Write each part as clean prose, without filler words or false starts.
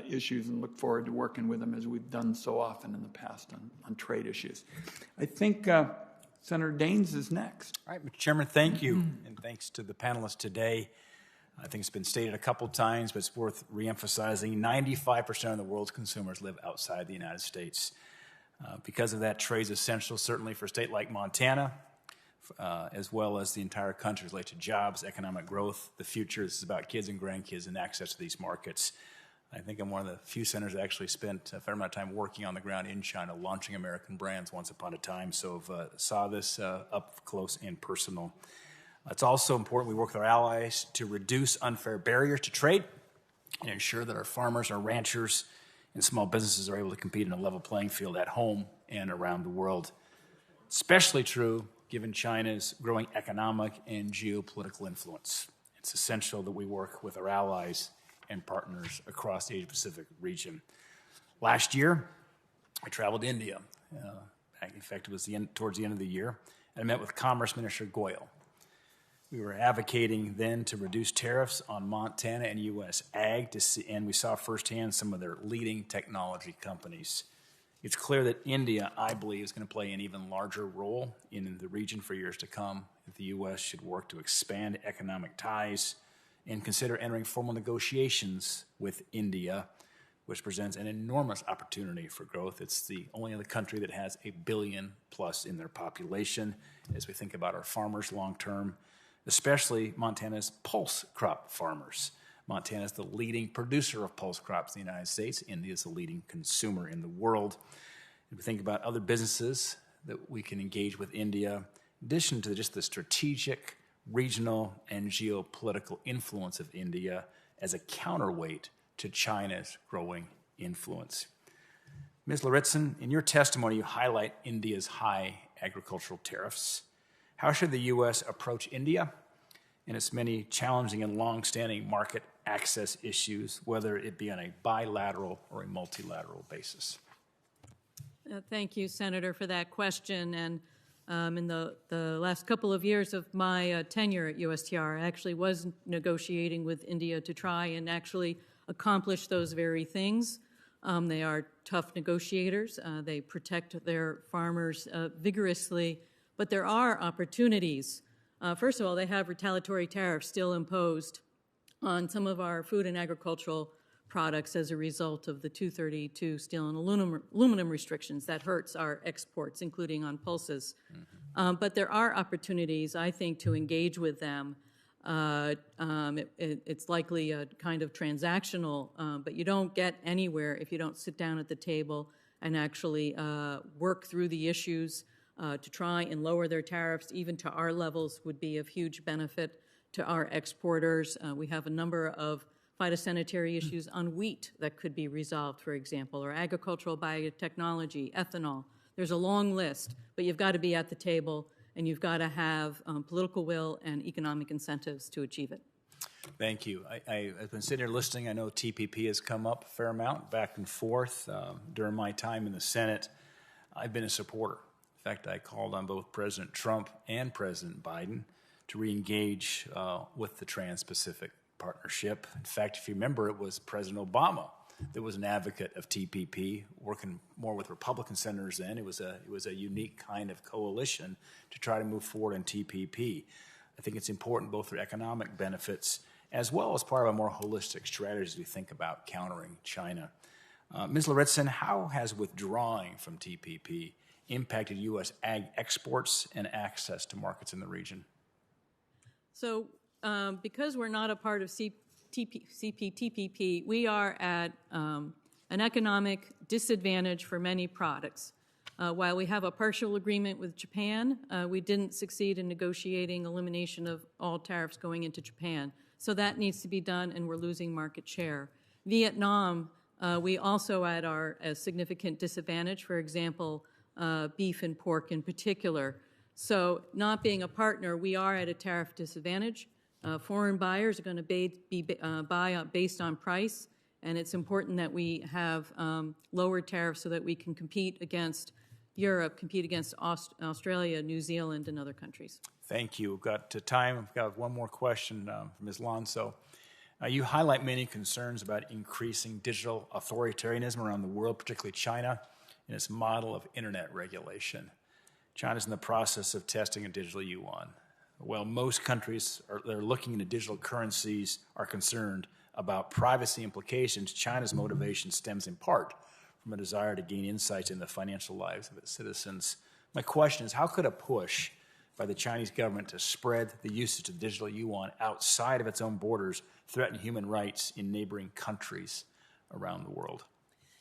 issues and look forward to working with them as we've done so often in the past on trade issues. I think Senator Daines is next. All right, Mr. Chairman, thank you, and thanks to the panelists today. I think it's been stated a couple times, but it's worth reemphasizing. 95% of the world's consumers live outside the United States. Because of that, trade is essential, certainly for a state like Montana, as well as the entire country related to jobs, economic growth, the future. This is about kids and grandkids and access to these markets. I think I'm one of the few senators that actually spent a fair amount of time working on the ground in China, launching American brands once upon a time, so I've saw this up close and personal. It's also important we work with our allies to reduce unfair barriers to trade and ensure that our farmers, our ranchers, and small businesses are able to compete in a level playing field at home and around the world. Especially true given China's growing economic and geopolitical influence. It's essential that we work with our allies and partners across the Asia-Pacific region. Last year, I traveled to India. In fact, it was towards the end of the year, and I met with Commerce Minister Goyal. We were advocating then to reduce tariffs on Montana and U.S. ag, and we saw firsthand some of their leading technology companies. It's clear that India, I believe, is going to play an even larger role in the region for years to come. If the U.S. should work to expand economic ties and consider entering formal negotiations with India, which presents an enormous opportunity for growth. It's the only other country that has 1 billion plus in their population as we think about our farmers long term, especially Montana's pulse crop farmers. Montana is the leading producer of pulse crops in the United States. India is the leading consumer in the world. If we think about other businesses that we can engage with India, in addition to just the strategic, regional, and geopolitical influence of India as a counterweight to China's growing influence. Ms. Lauritsen, in your testimony, you highlight India's high agricultural tariffs. How should the U.S. approach India and its many challenging and long-standing market access issues, whether it be on a bilateral or a multilateral basis? Thank you, Senator, for that question. And in the last couple of years of my tenure at USTR, I actually was negotiating with India to try and actually accomplish those very things. They are tough negotiators. They protect their farmers vigorously, but there are opportunities. First of all, they have retaliatory tariffs still imposed on some of our food and agricultural products as a result of the 232 steel and aluminum restrictions. That hurts our exports, including on pulses. But there are opportunities, I think, to engage with them. It's likely a kind of transactional, but you don't get anywhere if you don't sit down at the table and actually work through the issues. To try and lower their tariffs, even to our levels, would be of huge benefit to our exporters. We have a number of phytosanitary issues on wheat that could be resolved, for example, or agricultural biotechnology, ethanol. There's a long list, but you've got to be at the table, and you've got to have political will and economic incentives to achieve it. Thank you. I've been sitting here listening. I know TPP has come up a fair amount, back and forth. During my time in the Senate, I've been a supporter. In fact, I called on both President Trump and President Biden to re-engage with the Trans-Pacific Partnership. In fact, if you remember, it was President Obama that was an advocate of TPP, working more with Republican senators then. It was a unique kind of coalition to try to move forward on TPP. I think it's important both for economic benefits as well as part of a more holistic strategy as we think about countering China. Ms. Lauritsen, how has withdrawing from TPP impacted U.S. ag exports and access to markets in the region? So because we're not a part of CPTPP, we are at an economic disadvantage for many products. While we have a partial agreement with Japan, we didn't succeed in negotiating elimination of all tariffs going into Japan. So that needs to be done, and we're losing market share. Vietnam, we also are at a significant disadvantage, for example, beef and pork in particular. So not being a partner, we are at a tariff disadvantage. Foreign buyers are going to buy based on price, and it's important that we have lower tariffs so that we can compete against Europe, compete against Australia, New Zealand, and other countries. Thank you. We've got time. I've got one more question from Ms. Lonso. You highlight many concerns about increasing digital authoritarianism around the world, particularly China, in its model of internet regulation. China's in the process of testing a digital yuan. While most countries that are looking into digital currencies are concerned about privacy implications, China's motivation stems in part from a desire to gain insights into the financial lives of its citizens. My question is, how could a push by the Chinese government to spread the usage of digital yuan outside of its own borders threaten human rights in neighboring countries around the world?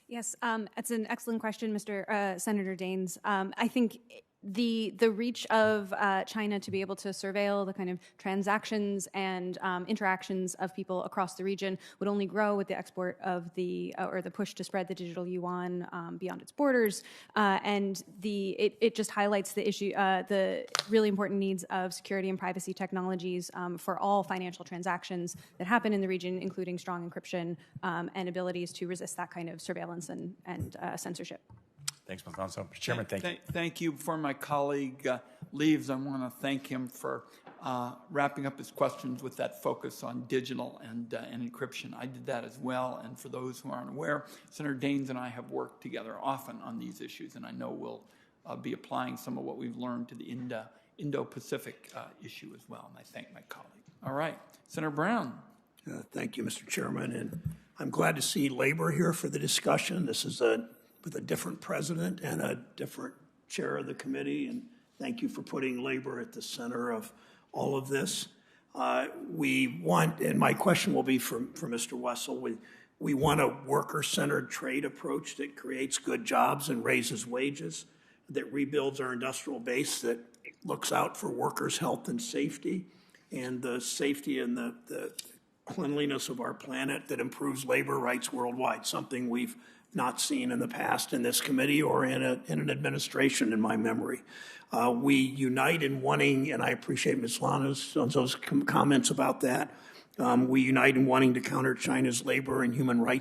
Yes, that's an excellent question, Mr. Senator Daines. I think the reach of China to be able to surveil the kind of transactions and interactions of people across the region would only grow with the export of or the push to spread the digital yuan beyond its borders, and it just highlights the issue, the really important needs of security and privacy technologies for all financial transactions that happen in the region, including strong encryption and abilities to resist that kind of surveillance and censorship. Thanks, Mr. Chairman, thank you. Thank you. Before my colleague leaves, I want to thank him for wrapping up his questions with that focus on digital and encryption. I did that as well, and for those who aren't aware, Senator Daines and I have worked together often on these issues, and I know we'll be applying some of what we've learned to the Indo-Pacific issue as well, and I thank my colleague. All right, Senator Brown. Thank you, Mr. Chairman, and I'm glad to see labor here for the discussion. This is with a different president and a different chair of the committee, and thank you for putting labor at the center of all of this. We want, and my question will be for Mr. Wessel, we want a worker-centered trade approach that creates good jobs and raises wages, that rebuilds our industrial base, that looks out for workers' health and safety, and the safety and the cleanliness of our planet, that improves labor rights worldwide, something we've not seen in the past in this committee or in an administration in my memory. We unite in wanting, and I appreciate Ms. Lanzo's comments about that, we unite in wanting to counter China's labor and human rights